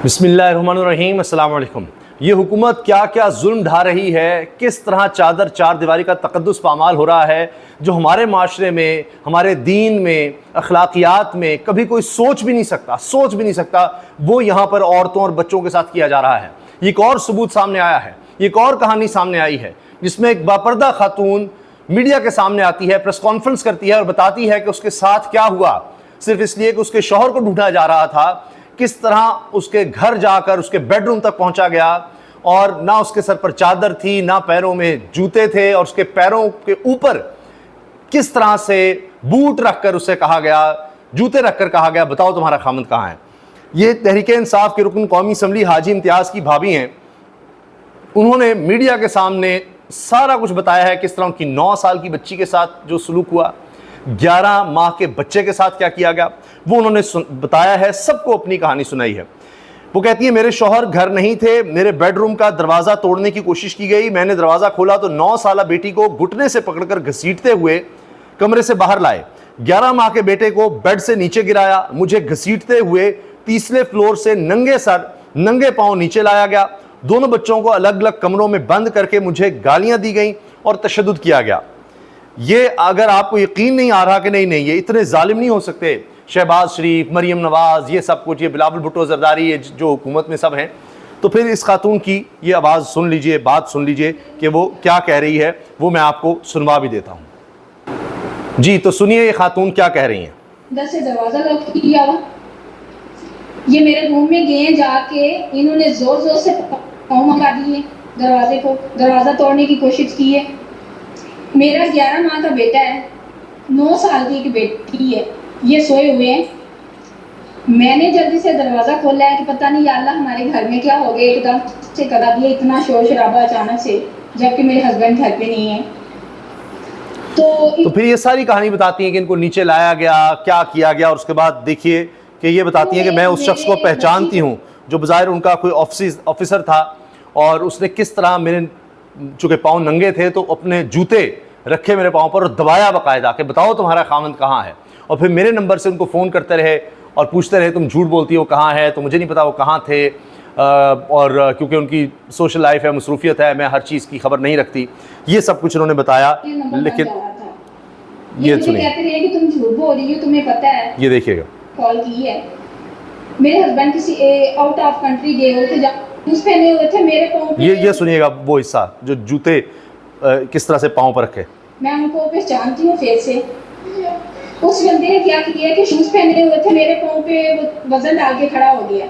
बिस्मिल्लाहिर्रहमानिर्रहीम, अस्सलाम वालेकुम। ये हुकूमत क्या क्या जुल्म ढा रही है, किस तरह चादर चार दीवारी का तकद्दुस पामाल हो रहा है, जो हमारे माशरे में, हमारे दीन में, अखलाकियात में कभी कोई सोच भी नहीं सकता वो यहाँ पर औरतों और बच्चों के साथ किया जा रहा है। ये एक और सबूत सामने आया है, एक और कहानी सामने आई है जिसमें एक बापर्दा खातून मीडिया के सामने आती है, प्रेस कॉन्फ्रेंस करती है और बताती है कि उसके साथ क्या हुआ, सिर्फ इसलिए कि उसके शौहर को ढूंढा जा रहा था। किस तरह उसके घर जाकर उसके बेडरूम तक पहुंचा गया और ना उसके सर पर चादर थी, ना पैरों में जूते थे, और उसके पैरों के ऊपर किस तरह से बूट रखकर उसे कहा गया, जूते रखकर कहा गया, बताओ तुम्हारा खामद कहाँ है। ये तहरीक इंसाफ के रुकन कौमी असम्बली हाजी इम्तियाज़ की भाभी हैं। उन्होंने मीडिया के सामने सारा कुछ बताया है, किस तरह उनकी 9 साल की बच्ची के साथ जो सलूक हुआ, 11 माह के बच्चे के साथ क्या किया गया, वो उन्होंने बताया है, सबको अपनी कहानी सुनाई है। वो कहती है, मेरे शौहर घर नहीं थे, मेरे बेडरूम का दरवाज़ा तोड़ने की कोशिश की गई, मैंने दरवाज़ा खोला तो 9 साल बेटी को घुटने से पकड़कर घसीटते हुए कमरे से बाहर लाए, 11 माह के बेटे को बेड से नीचे गिराया, मुझे घसीटते हुए तीसरे फ्लोर से नंगे सर नंगे पाँव नीचे लाया गया, दोनों बच्चों को अलग अलग कमरों में बंद करके मुझे गालियां दी गई और तशद्दुद किया गया। ये अगर आपको यकीन नहीं आ रहा कि नहीं ये इतने जालिम नहीं हो सकते, शहबाज शरीफ, मरियम नवाज, ये सब कुछ, ये बिलावल भुट्टो जरदारी, ये जो हुकूमत में सब हैं, तो फिर इस खातून की ये आवाज़ सुन लीजिए, बात सुन लीजिए कि वो क्या कह रही है। वो मैं आपको सुनवा भी देता हूँ जी। तो सुनिए ये खातून क्या कह रही हैं। इधर से दरवाज़ा लॉक किया हुआ, ये मेरे रूम में गए, जाके इन्होंने जोर जोर से पाँव मंगा दिए दरवाजे को, दरवाज़ा तोड़ने की कोशिश की है। मेरा 11 माह का बेटा है, 9 साल की एक बेटी है, ये सोए हुए हैं। मैंने जल्दी से दरवाज़ा खोला है कि पता नहीं या अल्लाह हमारे घर में क्या हो गया, एकदम से करा दिया, इतना शोर शराबा अचानक से, जबकि मेरे हस्बैंड घर पे नहीं है। तो फिर ये सारी कहानी बताती हैं कि इनको नीचे लाया गया, क्या किया गया, और उसके बाद देखिए कि ये बताती हैं कि मैं उस शख्स को पहचानती हूँ जो बज़ाहिर उनका कोई ऑफिसर था, और उसने किस तरह, मेरे चूँकि पाँव नंगे थे तो अपने जूते रखे मेरे पाँव पर और दबाया बाकायदा कि बताओ तुम्हारा खामद कहाँ है, और फिर मेरे नंबर से उनको फ़ोन करते रहे और पूछते रहे तुम झूठ बोलती हो, कहाँ है, तो मुझे नहीं पता वो कहाँ थे, और क्योंकि उनकी सोशल लाइफ है, मसरूफियत है, मैं हर चीज़ की खबर नहीं रखती। ये सब कुछ उन्होंने बताया, लेकिन ये सुनिए, कहते रहे कि तुम झूठ बोल रही हो, तुम्हें पता है, ये देखिएगा, कॉल की है। मेरे हस्बैंड किसी आउट ऑफ कंट्री गए हुए थे, जूस पहने हुए थे, मेरे पाँव पे, ये सुनिएगा वो हिस्सा जो जूते किस तरह से पाँव पर रखे। मैं उनको पहचानती हूँ फेस से। उस बंदे ने क्या किया कि शूज पहने हुए थे, मेरे पाँव पे वजन डाल के खड़ा हो गया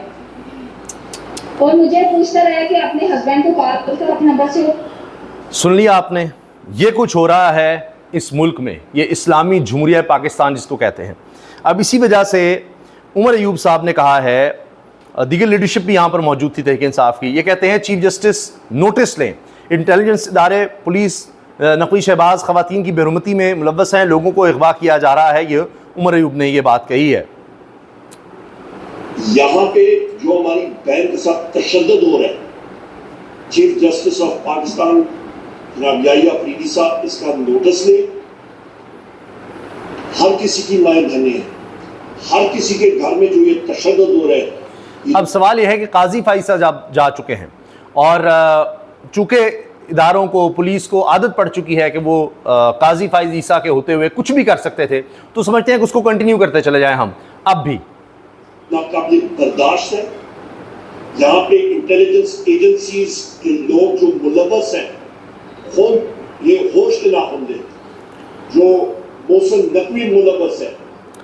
और मुझे पूछता रहा कि अपने हस्बैंड को कॉल कर अपने नंबर से। सुन लिया आपने, ये कुछ हो रहा है इस मुल्क में, ये इस्लामी जमहूरिया पाकिस्तान जिसको कहते हैं। अब इसी वजह से उमर अयूब साहब ने कहा है, दीगर लीडरशिप भी यहाँ पर मौजूद थी तहरीक इंसाफ की, ये कहते हैं चीफ जस्टिस नोटिस लें, इंटेलिजेंस इदारे, पुलिस, नकवी शहबाज ख़वातीन की बेरुमती में मुलव्वस हैं, लोगों को अगवा किया जा रहा है। ये उमर अयूब ने ये बात कही है। यहाँ पे जो हमारी बहन के साथ तशद्दुद हो रहा है, चीफ जस्टिस ऑफ पाकिस्तान जनाब याहिया अफरीदी साहब इसका नोटिस ले। हर किसी की माएँ बहनें हैं, हर किसी के घर में जो ये तशद्दुद हो रहा है। अब सवाल यह है कि काजी फाइसा जा चुके हैं, और चूँकि इदारों को, पुलिस को आदत पड़ चुकी है कि वो काजी फाइज ईसा के होते हुए कुछ भी कर सकते थे, तो समझते हैं कि उसको कंटिन्यू करते चले जाएं हम। अब भी नाकाबिल बर्दाश्त है। यहाँ पे इंटेलिजेंस एजेंसीज के लोग जो मुलव्वस हैं, खुद ये होश के नाखुंदे, जो मोहसिन नकवी मुलव्वस है,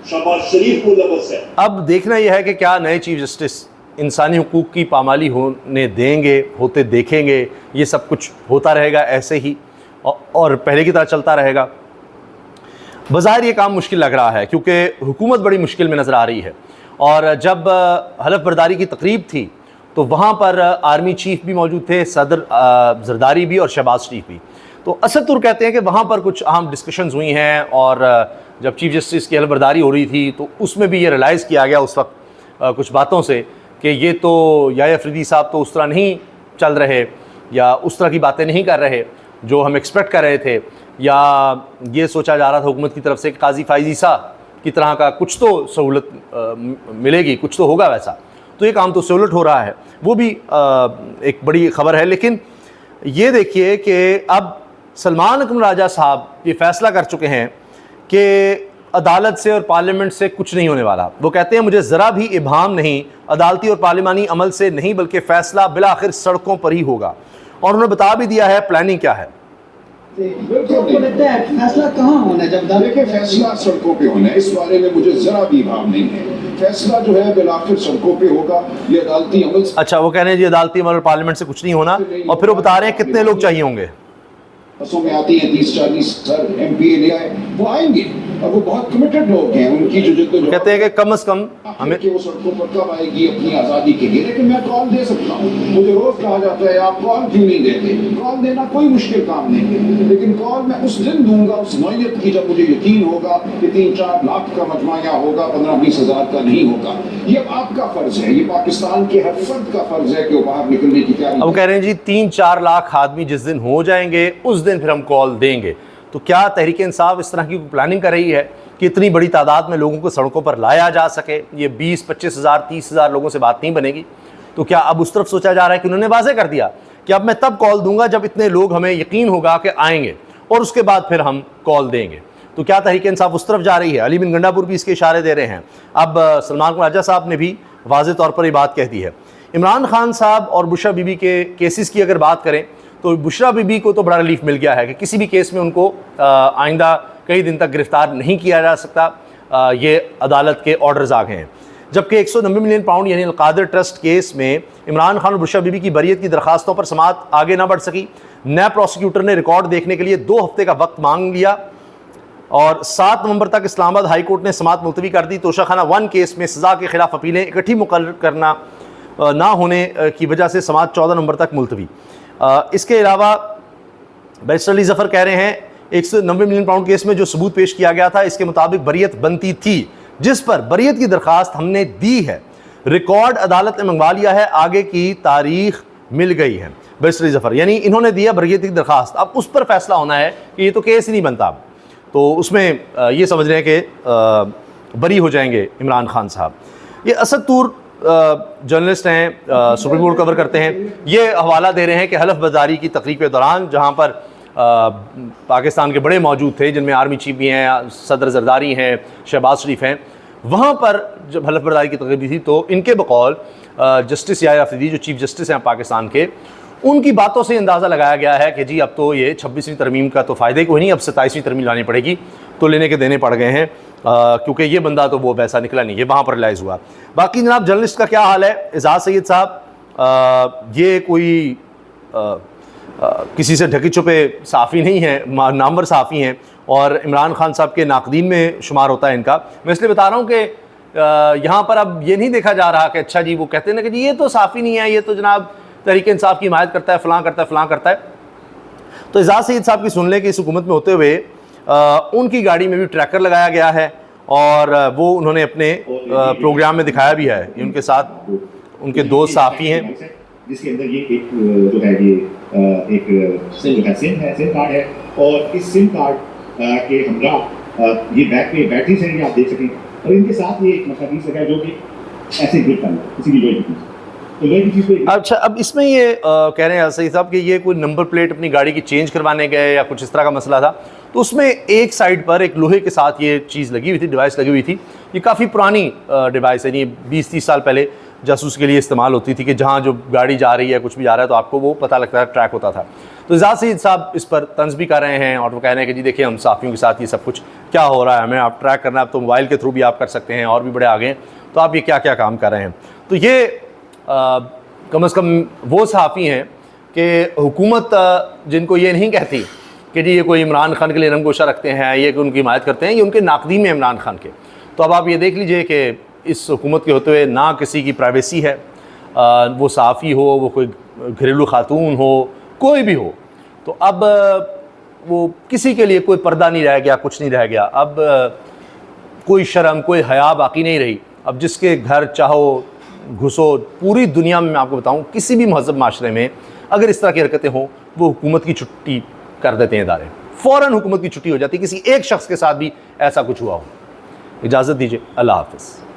शहबाज शरीफ मुलव्वस है। अब देखना यह है कि क्या नए चीफ जस्टिस इंसानी हुकूक की पामाली होने देंगे, होते देखेंगे, ये सब कुछ होता रहेगा ऐसे ही और पहले की तरह चलता रहेगा। बज़ाहिर ये काम मुश्किल लग रहा है क्योंकि हुकूमत बड़ी मुश्किल में नज़र आ रही है, और जब हलफ बर्दारी की तकरीब थी तो वहाँ पर आर्मी चीफ भी मौजूद थे, सदर जरदारी भी और शहबाज शरीफ भी। तो असदुर कहते हैं कि वहाँ पर कुछ अहम डिस्कशंस हुई हैं, और जब चीफ जस्टिस की हलफ बर्दारी हो रही थी तो उसमें भी ये रियलाइज़ किया गया उस वक्त कुछ बातों से कि ये तो याहिया अफरीदी साहब तो उस तरह नहीं चल रहे, या उस तरह की बातें नहीं कर रहे जो हम एक्सपेक्ट कर रहे थे, या ये सोचा जा रहा था हुकूमत की तरफ से कि काजी फाइज ईसा की तरह का कुछ तो सहूलत मिलेगी, कुछ तो होगा वैसा। तो ये काम तो उससे उलट हो रहा है, वो भी एक बड़ी खबर है। लेकिन ये देखिए कि अब सलमान अकरम राजा साहब ये फैसला कर चुके हैं कि अदालत से और पार्लियामेंट से कुछ नहीं होने वाला। वो कहते हैं मुझे ज़रा भी इबाम नहीं अदालती और पार्लिमानी अमल से नहीं, बल्कि फ़ैसला बिलाखिर सड़कों पर ही होगा। और उन्होंने बता भी दिया है प्लानिंग क्या है। फैसला कहाँ होना है? जब देखिए फैसला सड़कों पे होना है, इस बारे में मुझे जरा भी इबाम नहीं है। फैसला जो है बिलाखिर सड़कों पे होगा, ये अदालती अमल। अच्छा, वो कह रहे हैं जी अदालती अमल और पार्लियामेंट से कुछ नहीं होना, और फिर वो बता रहे हैं कितने लोग चाहिए होंगे। बसों में आती हैं 30-40 MP ले आए, वो आएंगे और वो बहुत कमिटेड लोग हैं। उनकी जो कहते हैं कि कम से कम हमें कि वो सड़कों पर कब आएगी अपनी आज़ादी के लिए। लेकिन मैं कॉल दे सकता हूँ, मुझे रोज कहा जाता है आप कॉल क्यों नहीं देते। कॉल देना कोई मुश्किल काम नहीं है, लेकिन कॉल मैं उस दिन दूंगा उस नौयत की जब मुझे यकीन होगा कि 3-4 लाख का मजमाया होगा, 15-20 हज़ार का नहीं होगा। ये आपका फर्ज है, ये पाकिस्तान के हर फर्द का फर्ज है कि वो बाहर निकलने की तैयारी। अब कह रहे हैं जी 3-4 लाख आदमी जिस दिन हो जाएंगे उस दिन फिर हम कॉल देंगे। तो क्या तहरीक इंसाफ इस तरह की प्लानिंग कर रही है कि इतनी बड़ी तादाद में लोगों को सड़कों पर लाया जा सके? ये 20-25 हज़ार 30 हज़ार लोगों से बात नहीं बनेगी। तो क्या अब उस तरफ सोचा जा रहा है कि उन्होंने वाज़ेह कर दिया कि अब मैं तब कॉल दूंगा जब इतने लोग हमें यकीन होगा कि आएंगे और उसके बाद फिर हम कॉल देंगे? तो क्या तहरीक इंसाफ उस तरफ जा रही है? अली बिन गंडापुर भी इसके इशारे दे रहे हैं। अब सलमान राजा साहब ने भी वाज़ेह तौर पर ये बात कह दी है। इमरान खान साहब और बुशरा बीबी के केसेस की अगर बात करें तो बुशरा बीबी को तो बड़ा रिलीफ मिल गया है कि किसी भी केस में उनको आइंदा कई दिन तक गिरफ्तार नहीं किया जा सकता। ये अदालत के ऑर्डर्स आ गए हैं। जबकि 190 मिलियन पाउंड यानी अलकादर ट्रस्ट केस में इमरान खान और बुशरा बीबी की बरियत की दरखास्तों पर समाअत आगे ना बढ़ सकी। नए प्रोसिक्यूटर ने रिकॉर्ड देखने के लिए 2 हफ्ते का वक्त मांग लिया और 7 नवंबर तक इस्लामाबाद हाई कोर्ट ने समाअत मुलतवी कर दी। तोशाखाना 1 केस में सज़ा के खिलाफ अपीलें इकट्ठी मुकर्रर करना ना होने की वजह से समाअत 14 नवंबर तक मुलतवी। इसके अलावा बैरिस्टर अली ज़फ़र कह रहे हैं 190 मिलियन पाउंड केस में जो सबूत पेश किया गया था इसके मुताबिक बरियत बनती थी, जिस पर बरियत की दरखास्त हमने दी है। रिकॉर्ड अदालत ने मंगवा लिया है, आगे की तारीख मिल गई है। बैरिस्टर अली ज़फ़र यानी इन्होंने दिया बरियत की दरखास्त, अब उस पर फैसला होना है कि ये तो केस ही नहीं बनता। तो उसमें ये समझ रहे हैं कि बरी हो जाएंगे इमरान खान साहब। ये असद तूर जर्नलिस्ट हैं, सुप्रीम कोर्ट कवर करते हैं, ये हवाला दे रहे हैं कि हलफ बर्दारी की तकरीब के दौरान जहाँ पर पाकिस्तान के बड़े मौजूद थे, जिनमें आर्मी चीफ भी हैं, सदर जरदारी हैं, शहबाज शरीफ हैं, वहाँ पर जब हलफ बर्दारी की तकरीब थी तो इनके बकौल जस्टिस याहिया अफरीदी जो चीफ जस्टिस हैं पाकिस्तान के, उनकी बातों से अंदाज़ा लगाया गया है कि जी अब तो ये 26वीं तरमीम का तो फ़ायदे कोई नहीं, अब 27वीं तरमीम लानी पड़ेगी। तो लेने के देने पड़ गए हैं क्योंकि ये बंदा तो वो वैसा निकला नहीं, ये वहाँ पर रिलाइज़ हुआ। बाकी जनाब जर्नलिस्ट का क्या हाल है? एजाज़ सैयद साहब ये कोई किसी से ढके छुपे साफ़ी नहीं है, नामवर साफ़ी हैं और इमरान खान साहब के नाकदीन में शुमार होता है इनका। मैं इसलिए बता रहा हूँ कि यहाँ पर अब ये नहीं देखा जा रहा कि अच्छा जी वो कहते हैं ना कि जी ये तो साफ़ी नहीं है, ये तो जनाब तहरीक इंसाफ की हिमायत करता है, फ़लाँ करता है, फ़लाँ करता है। तो एजाज़ सैयद साहब की सुन लें कि इस हुकूमत में होते हुए उनकी गाड़ी में भी ट्रैकर लगाया गया है और वो उन्होंने अपने प्रोग्राम में दिखाया भी है। उनके साथ उनके 2 साफ़ी हैं जिसके अंदर ये एक जो है ये एक सिम कार्ड है और इस सिम कार्ड के हमरा ये बैक पे बैटरीज हैं, आप देख सकें, और इनके साथ ये एक मकानीस है जो कि ऐसे ग्रिप करना किसी भी लोहे की चीज़। अच्छा, अब इसमें ये कह रहे हैं सही साहब कि ये कोई नंबर प्लेट अपनी गाड़ी की चेंज करवाने गए या कुछ इस तरह का मसला था, तो उसमें एक साइड पर एक लोहे के साथ ये चीज़ लगी हुई थी, डिवाइस लगी हुई थी। ये काफ़ी पुरानी डिवाइस है, ये 20-30 साल पहले जासूस के लिए इस्तेमाल होती थी कि जहाँ जो गाड़ी जा रही है, कुछ भी जा रहा है तो आपको वो पता लगता है, ट्रैक होता था। तो एजाज़ सैयद साहब इस पर तंज भी कर रहे हैं और वो कह रहे हैं कि जी देखिए हम साफ़ियों के साथ ये सब कुछ क्या हो रहा है, हमें आप ट्रैक करना है, अब तो मोबाइल के थ्रू भी आप कर सकते हैं और भी बड़े आगे हैं, तो आप ये क्या क्या काम कर रहे हैं। तो ये कम से कम वो सहाफ़ी हैं कि हुकूमत जिनको ये नहीं कहती कि जी ये कोई इमरान खान के लिए रंगोशा रखते हैं, ये कि उनकी हिमायत करते हैं, ये उनके नाकदीन में इमरान खान के। तो अब आप ये देख लीजिए कि इस हुकूमत के होते हुए ना किसी की प्राइवेसी है, वो सहाफ़ी हो, वो कोई घरेलू खातून हो, कोई भी हो, तो अब वो किसी के लिए कोई पर्दा नहीं रह गया, कुछ नहीं रह गया। अब कोई शर्म, कोई हया बाकी नहीं रही। अब जिसके घर चाहो घुसो, पूरी दुनिया में मैं आपको बताऊं किसी भी महज़ब माशरे में अगर इस तरह की हरकतें हों, वो हुकूमत की छुट्टी कर देते हैं इदारे, फ़ौरन हुकूमत की छुट्टी हो जाती है, किसी एक शख्स के साथ भी ऐसा कुछ हुआ हो। इजाज़त दीजिए, अल्लाह हाफ़िज़।